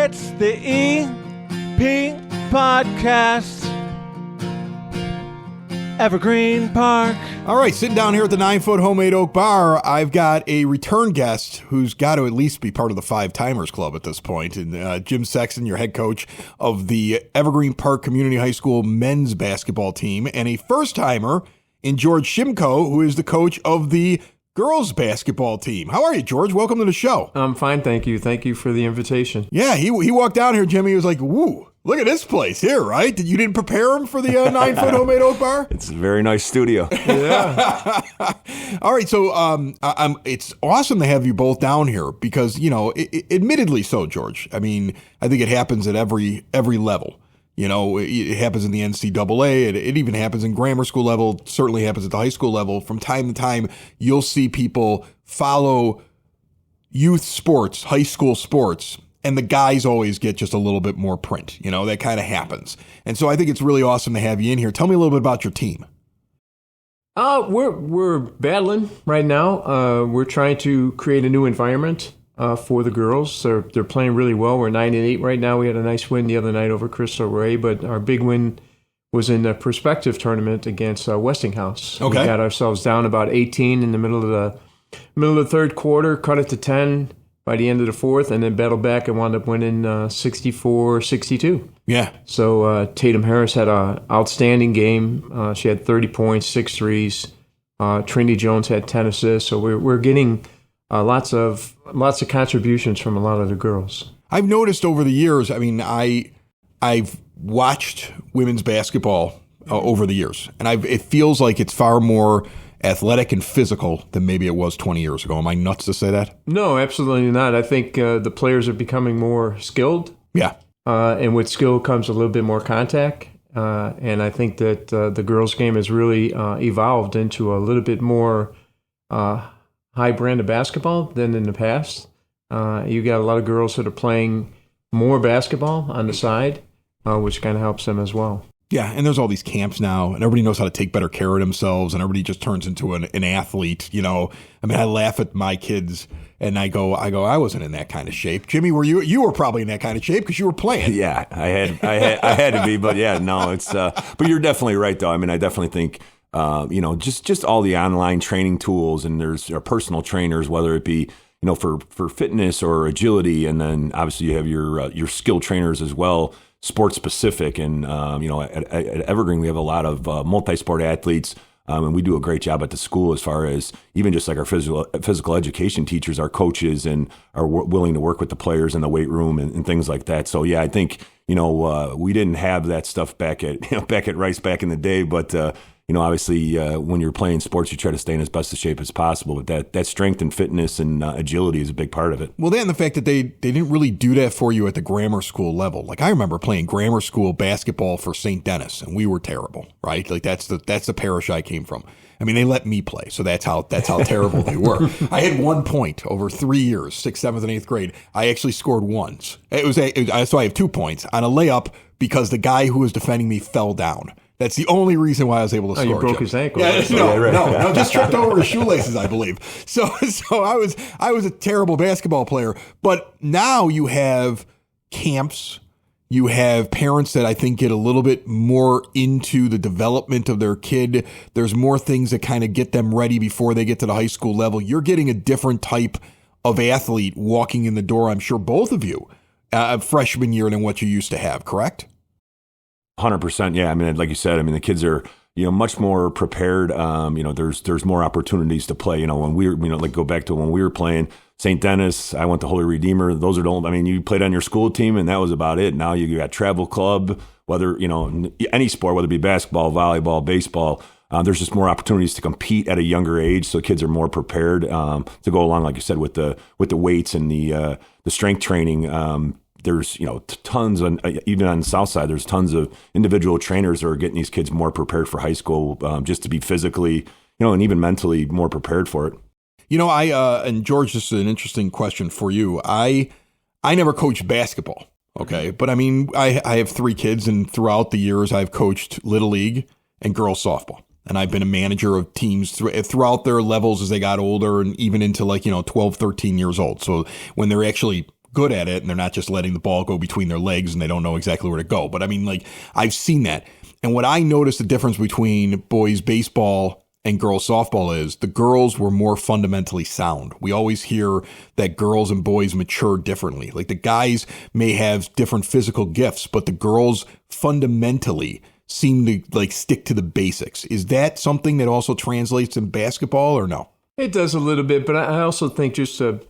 It's the EP Podcast. Evergreen Park. All right, sitting down here at the 9-foot Homemade Oak Bar, I've got a return guest who's got to at least be part of the Five Timers Club at this point. And Jim Sexton, your head coach of the Evergreen Park Community High School men's basketball team, and a first-timer in George Shimko, who is the coach of the girls basketball team. How are you, George? Welcome to the show. I'm fine, thank you. Thank you for the invitation. Yeah, he walked down here, Jimmy. He was like, woo. Look at this place here, right? You didn't prepare him for the 9-foot Homemade Oak Bar? It's a very nice studio. Yeah. All right, so it's awesome to have you both down here because, you know, admittedly so, George. I mean, I think it happens at every level. You know, it happens in the NCAA. It even happens in grammar school level. It certainly happens at the high school level. From time to time, you'll see people follow youth sports, high school sports, and the guys always get just a little bit more print. You know, that kind of happens. And so I think it's really awesome to have you in here. Tell me a little bit about your team. We're battling right now. We're trying to create a new environment for the girls. They're playing really well. We're 9-8 right now. We had a nice win the other night over Crystal Ray, but our big win was in the Perspective tournament against Westinghouse. Okay. We got ourselves down about 18 in the middle of the third quarter, cut it to 10 by the end of the fourth, and then battled back and wound up winning 64-62. Yeah. So Tatum Harris had an outstanding game. She had 30 points, 6 threes. Trinity Jones had 10 assists. So we're getting lots of contributions from a lot of the girls. I've noticed over the years, I mean, I've watched women's basketball over the years, and it feels like it's far more athletic and physical than maybe it was 20 years ago. Am I nuts to say that? No, absolutely not. I think the players are becoming more skilled. Yeah. And with skill comes a little bit more contact. And I think that the girls' game has really evolved into a little bit more high brand of basketball than in the past. You got a lot of girls that are playing more basketball on the side, which kind of helps them as well. Yeah, and there's all these camps now, and everybody knows how to take better care of themselves, and everybody just turns into an athlete, you know. I mean, I laugh at my kids, and I go, I wasn't in that kind of shape. Jimmy, were you? You were probably in that kind of shape because you were playing. Yeah, I had to be, but yeah, no, it's. But you're definitely right, though. I mean, I definitely think, you know, just all the online training tools, and there's personal trainers, whether it be, you know, for fitness or agility, and then obviously you have your skill trainers as well. Sports specific, and you know, at Evergreen we have a lot of multi-sport athletes, and we do a great job at the school as far as even just like our physical education teachers, our coaches, and are willing to work with the players in the weight room and things like that. So yeah, I think, you know, we didn't have that stuff back at Rice back in the day, but you know, obviously when you're playing sports, you try to stay in as best of shape as possible. But that strength and fitness and agility is a big part of it. Well, then the fact that they didn't really do that for you at the grammar school level. Like I remember playing grammar school basketball for St. Denis, and we were terrible, right? Like that's the parish I came from. I mean, they let me play, so that's how terrible they were. I had 1 point over 3 years, 6th, 7th, and 8th grade. I actually scored once. So I have 2 points on a layup because the guy who was defending me fell down. That's the only reason why I was able to score. You broke his ankle. Yeah, right? No, just tripped over his shoelaces, I believe. So I was a terrible basketball player. But now you have camps. You have parents that I think get a little bit more into the development of their kid. There's more things that kind of get them ready before they get to the high school level. You're getting a different type of athlete walking in the door, I'm sure both of you, freshman year than what you used to have, correct? 100%. Yeah. I mean, like you said, I mean, the kids are, you know, much more prepared. You know, there's more opportunities to play. You know, when we were, you know, like go back to when we were playing St. Denis, I went to Holy Redeemer. Those are I mean, you played on your school team and that was about it. Now you got travel club, whether, you know, any sport, whether it be basketball, volleyball, baseball, there's just more opportunities to compete at a younger age. So kids are more prepared, to go along, like you said, with the weights and the strength training. There's, you know, tons on, even on the South Side, there's tons of individual trainers that are getting these kids more prepared for high school, just to be physically, you know, and even mentally more prepared for it. You know, and George, this is an interesting question for you. I never coached basketball. Okay. But I mean, I have 3 kids, and throughout the years I've coached Little League and girls softball. And I've been a manager of teams throughout their levels as they got older, and even into 12, 13 years old. So when they're actually good at it and they're not just letting the ball go between their legs and they don't know exactly where to go. But I mean, like, I've seen that. And what I noticed the difference between boys baseball and girls softball is the girls were more fundamentally sound. We always hear that girls and boys mature differently. Like, the guys may have different physical gifts, but the girls fundamentally seem to like stick to the basics. Is that something that also translates in basketball or no? It does a little bit, but I also think, just to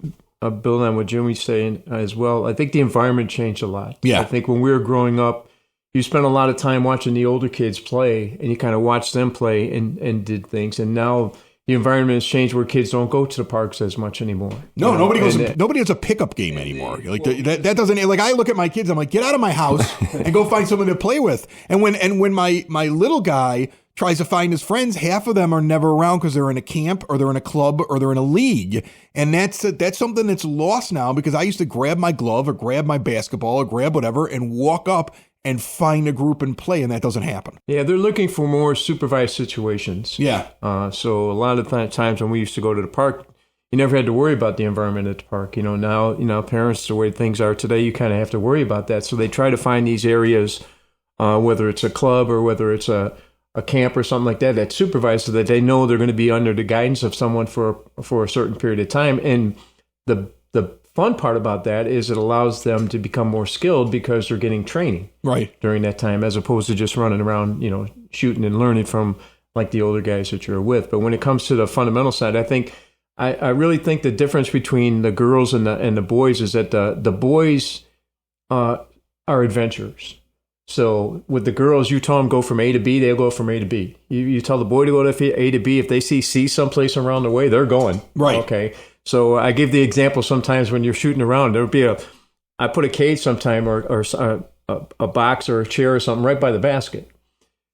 build on what Jimmy's saying as well, I think the environment changed a lot. Yeah. I think when we were growing up, you spent a lot of time watching the older kids play, and you kind of watched them play and did things. And now the environment has changed where kids don't go to the parks as much anymore. No, nobody goes. Nobody has a pickup game anymore. Like that doesn't. Like, I look at my kids, I'm like, get out of my house and go find someone to play with. And when my little guy tries to find his friends, half of them are never around because they're in a camp or they're in a club or they're in a league. And that's something that's lost now, because I used to grab my glove or grab my basketball or grab whatever and walk up and find a group and play, and that doesn't happen. Yeah, they're looking for more supervised situations. Yeah. So a lot of times when we used to go to the park, you never had to worry about the environment at the park. Now, parents, the way things are today, you kind of have to worry about that. So they try to find these areas, whether it's a club or whether it's a camp or something like that, that's supervised, so that they know they're going to be under the guidance of someone for a certain period of time. And the fun part about that is it allows them to become more skilled because they're getting training during that time, as opposed to just running around, shooting and learning from like the older guys that you're with. But when it comes to the fundamental side, I really think the difference between the girls and the boys is that the boys are adventurers. So with the girls, you tell them go from A to B, they'll go from A to B. You tell the boy to go to A to B. If they see C someplace around the way, they're going. Right. Okay. So I give the example sometimes when you're shooting around, there'll be I put a cage sometime or a box or a chair or something right by the basket.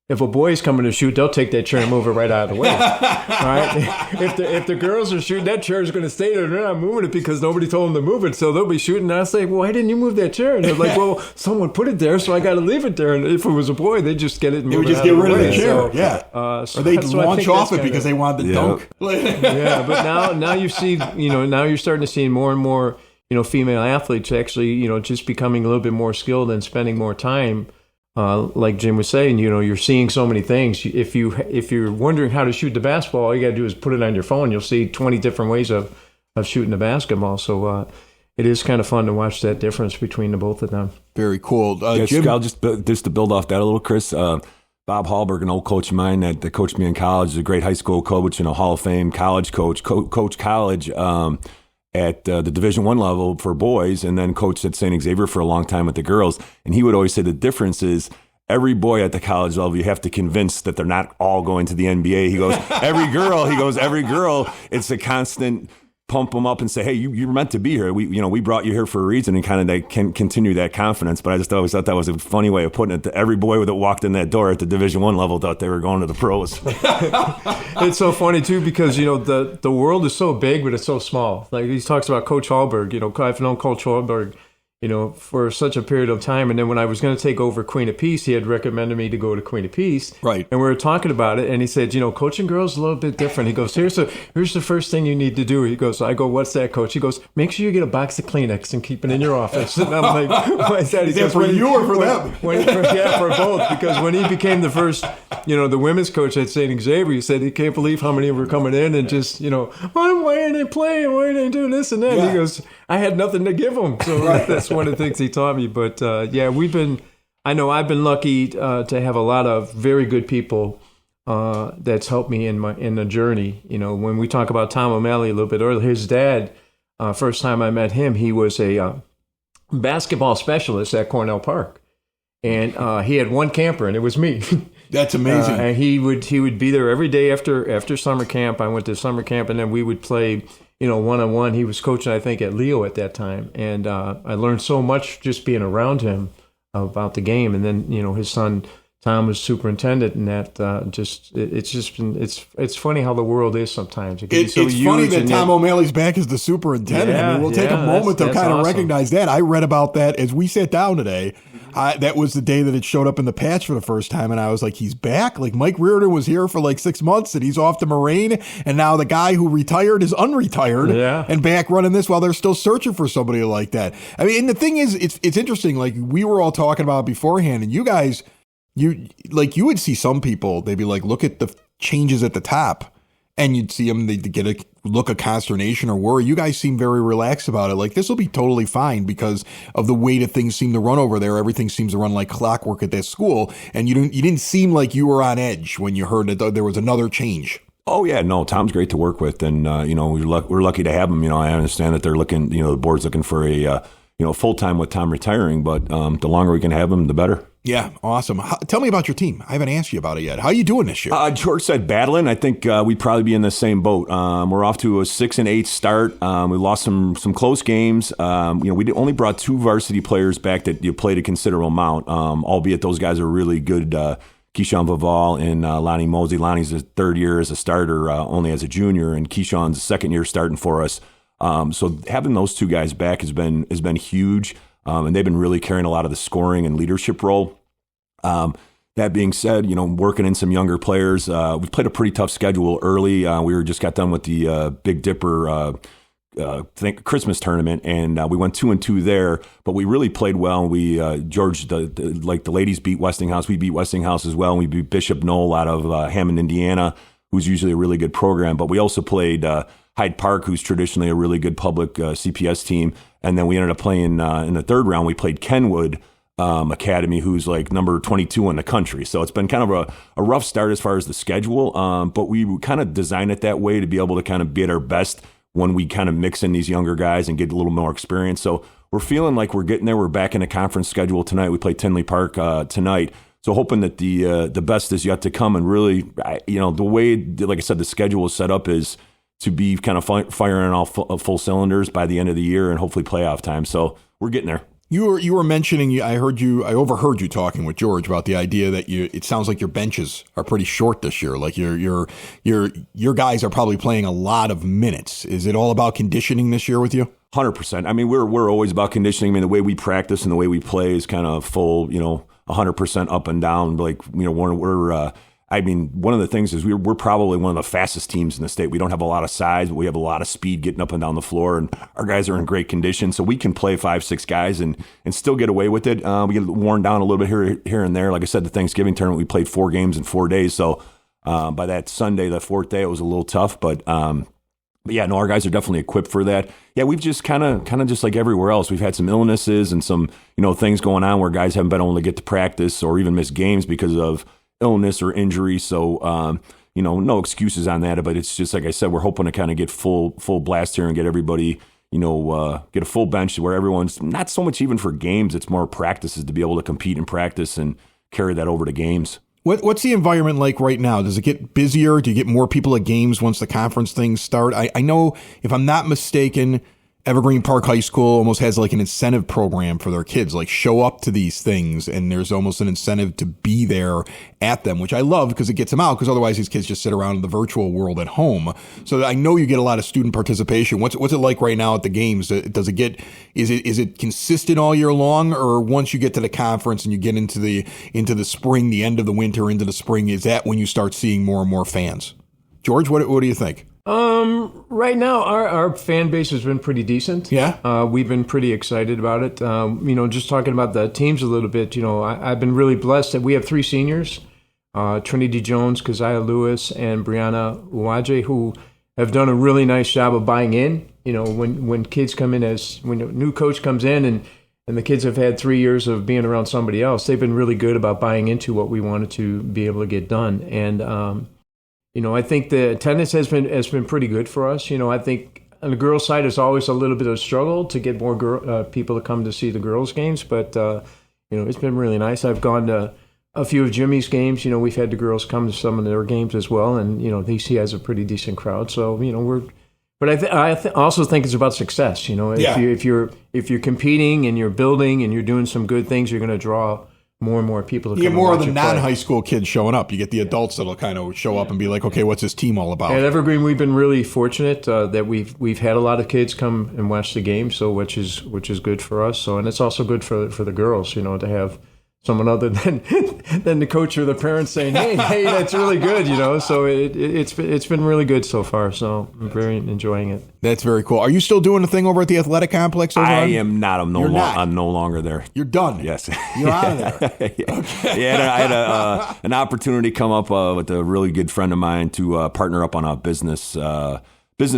If a boy's coming to shoot, they'll take that chair and move it right out of the way. All right. If the girls are shooting, that chair is going to stay there. They're not moving it because nobody told them to move it. So they'll be shooting. And I'll say, well, why didn't you move that chair? And they're like, well, someone put it there, so I got to leave it there. And if it was a boy, they'd just get it and move it out of the way. They would just get rid of the chair. So, or they'd launch off it because they wanted the dunk. Yeah, but now you see, now you're starting to see more and more, female athletes actually, just becoming a little bit more skilled and spending more time. Like Jim was saying, you're seeing so many things. If you're wondering how to shoot the basketball, all you got to do is put it on your phone. You'll see 20 different ways of shooting the basketball. So it is kind of fun to watch that difference between the both of them. Very cool. Jim, I'll just to build off that a little, Chris. Bob Hallberg, an old coach of mine that coached me in college, is a great high school coach, Hall of Fame college coach, coach college. At the Division I level for boys, and then coached at St. Xavier for a long time with the girls. And he would always say the difference is every boy at the college level, you have to convince that they're not all going to the NBA. He goes, every girl, it's a constant pump them up and say, hey, you're meant to be here. We brought you here for a reason, and kind of they can continue that confidence. But I just always thought that was a funny way of putting it. Every boy that walked in that door at the Division I level thought they were going to the pros. It's so funny too, because the world is so big, but it's so small. Like he talks about Coach Hallberg. I've known Coach Hallberg, for such a period of time. And then when I was going to take over Queen of Peace, he had recommended me to go to Queen of Peace. Right. And we were talking about it, and he said, coaching girls is a little bit different. He goes, here's the first thing you need to do. He goes, I go, what's that, Coach? He goes, make sure you get a box of Kleenex and keep it in your office. And I'm like, why is that? He says, for you or for them? For both. Because when he became the first, the women's coach at St. Xavier, he said he can't believe how many were coming in and just, why aren't they playing? Why aren't they doing this and that? Yeah. He goes, I had nothing to give them. So that's one of the things he taught me. But I've been lucky to have a lot of very good people that's helped me in the journey. When we talk about Tom O'Malley a little bit earlier, his dad, first time I met him, he was a basketball specialist at Cornell Park. And he had one camper, and it was me. That's amazing. And he would be there every day after summer camp. I went to summer camp, and then we would play, one-on-one. He was coaching, I think, at Leo at that time. And I learned so much just being around him about the game. And then, his son Tom was superintendent, and that it's funny how the world is sometimes. It's funny that Tom O'Malley's back as the superintendent. I mean, we'll take a moment to kind of recognize that. I read about that as we sat down today. That was the day that it showed up in the patch for the first time, and I was like, he's back? Like, Mike Reardon was here for like 6 months, and he's off to Moraine, and now the guy who retired is unretired and back running this while they're still searching for somebody like that. I mean, and the thing is, it's interesting. Like, we were all talking about beforehand, and you guys, you would see some people, they'd be like, look at the changes at the top, and you'd see them, they'd get a look of consternation or worry. You guys seem very relaxed about it. Like, this will be totally fine because of the way that things seem to run over there. Everything seems to run like clockwork at that school. And you didn't seem like you were on edge when you heard that there was another change. Oh, yeah. No, Tom's great to work with. And, we're lucky to have him. I understand that they're looking, the board's looking for a, full-time with Tom retiring. But the longer we can have him, the better. Yeah, awesome. Tell me about your team. I haven't asked you about it yet. How are you doing this year? George said battling. I think we'd probably be in the same boat. We're off to a 6-8 start. We lost some close games. We only brought 2 varsity players back that you played a considerable amount, albeit those guys are really good. Keyshawn Vival and Lonnie Mosey. Lonnie's his 3rd year as a starter, only as a junior, and Keyshawn's 2nd year starting for us. So having those 2 guys back has been huge. And they've been really carrying a lot of the scoring and leadership role. That being said, working in some younger players, we've played a pretty tough schedule early. We just got done with the Big Dipper Christmas tournament, and we went 2-2 there. But we really played well. We George, the ladies beat Westinghouse. We beat Westinghouse as well. And we beat Bishop Knoll out of Hammond, Indiana, who's usually a really good program. But we also played Hyde Park, who's traditionally a really good public CPS team. And then we ended up playing in the 3rd round. We played Kenwood Academy, who's like number 22 in the country. So it's been kind of a rough start as far as the schedule. But we kind of designed it that way to be able to kind of be at our best when we kind of mix in these younger guys and get a little more experience. So we're feeling like we're getting there. We're back in the conference schedule tonight. We play Tinley Park tonight. So hoping that the best is yet to come. And really, the way, like I said, the schedule is set up is to be kind of firing on all full cylinders by the end of the year and hopefully playoff time. So we're getting there. You were mentioning, I overheard you talking with George about the idea that it sounds like your benches are pretty short this year. Like your guys are probably playing a lot of minutes. Is it all about conditioning this year with you? 100%. I mean, we're always about conditioning. I mean, the way we practice and the way we play is kind of full, 100% up and down. Like, we're one of the things is we're probably one of the fastest teams in the state. We don't have a lot of size, but we have a lot of speed getting up and down the floor, and our guys are in great condition. So we can play 5-6 guys and still get away with it. We get worn down a little bit here and there. Like I said, the Thanksgiving tournament, we played 4 games in 4 days. So by that Sunday, the 4th day, it was a little tough. But yeah, no, our guys are definitely equipped for that. Yeah, we've just kind of just like everywhere else. We've had some illnesses and some things going on where guys haven't been able to get to practice or even miss games because of illness or injury. So, no excuses on that, but it's just, like I said, we're hoping to kind of get full blast here and get everybody, get a full bench where everyone's not so much even for games. It's more practices to be able to compete in practice and carry that over to games. What's the environment like right now? Does it get busier? Do you get more people at games once the conference things start? I know, if I'm not mistaken, Evergreen Park High School almost has like an incentive program for their kids, like show up to these things, and there's almost an incentive to be there at them, which I love because it gets them out, because otherwise these kids just sit around in the virtual world at home. So I know you get a lot of student participation. What's it like right now at the games? Does it get, is it consistent all year long, or once you get to the conference and you get into the spring, the end of the winter into the spring, is that when you start seeing more and more fans? George, what do you think? Right now, our fan base has been pretty decent. Yeah. We've been pretty excited about it. Just talking about the teams a little bit, I've been really blessed that we have 3 seniors, Trinity Jones, Keziah Lewis, and Brianna Uwaje, who have done a really nice job of buying in. When kids come in, when a new coach comes in and the kids have had 3 years of being around somebody else, they've been really good about buying into what we wanted to be able to get done. And, I think the attendance has been pretty good for us. I think on the girls' side, it's always a little bit of a struggle to get more people to come to see the girls' games. But, it's been really nice. I've gone to a few of Jimmy's games. We've had the girls come to some of their games as well. And, he has a pretty decent crowd. So, but I also think it's about success. If you're competing and you're building and you're doing some good things, you're going to draw more and more people to You come get more and of watch the it play. non-high school kids showing up. You get the adults that'll kind of show up and be like, okay, what's this team all about? At Evergreen, we've been really fortunate that we've had a lot of kids come and watch the game, so which is good for us. So, and it's also good for the girls, you know, to have someone other than the coach or the parents saying, hey, that's really good, you know. So it's been really good so far. So I'm very enjoying it. That's very cool. Are you still doing the thing over at the athletic complex? I am not. I'm no longer there. You're done. Yes. You're out of there. Yeah. Okay. Yeah, I had an opportunity come up with a really good friend of mine to partner up on a business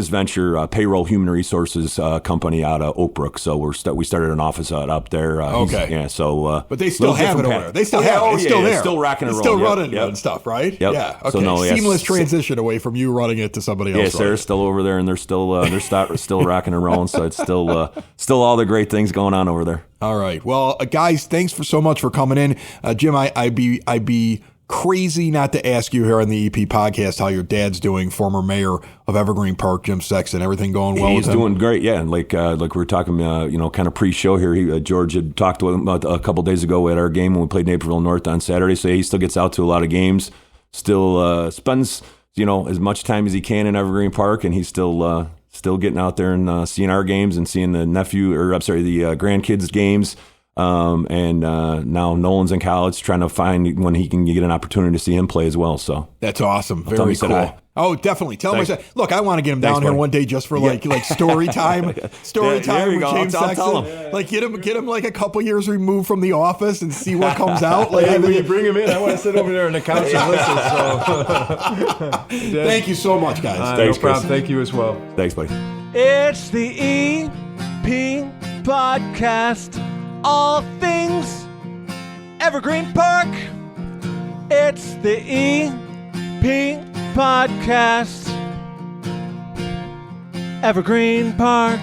venture, payroll human resources company out of Oak Brook. So we started an office up there. Okay. Yeah. So, but they still have it over there. They still have it. It's still there. It's still rocking and rolling. rolling. Still running and stuff, right? Yep. Yeah. Okay. So Seamless transition away from you running it to somebody else. Yeah, Sarah's still over there, and they're still rocking and rolling. So it's still all the great things going on over there. All right. Well, guys, thanks so much for coming in, Jim. I'd be crazy not to ask you here on the EP podcast how your dad's doing, former mayor of Evergreen Park, Jim Sexton. Everything going well? He's doing great, yeah. And like we were talking, kind of pre-show here. George had talked to him about a couple days ago at our game when we played Naperville North on Saturday. So he still gets out to a lot of games. Still spends as much time as he can in Evergreen Park, and he's still getting out there and seeing our games and seeing the grandkids' games. And now Nolan's in college, trying to find when he can get an opportunity to see him play as well. So that's awesome. Very cool. Oh, definitely. Tell him. Look, I want to get him down here one day just for like story time. Story time with James Sexton. Like get him like a couple years removed from the office and see what comes out. Like when you bring him in, I want to sit over there on the couch and listen. So thank you so much, guys. Thanks, no problem. Thank you as well. Thanks, buddy. It's the EP Podcast. All things Evergreen Park. It's the EP Podcast. Evergreen Park.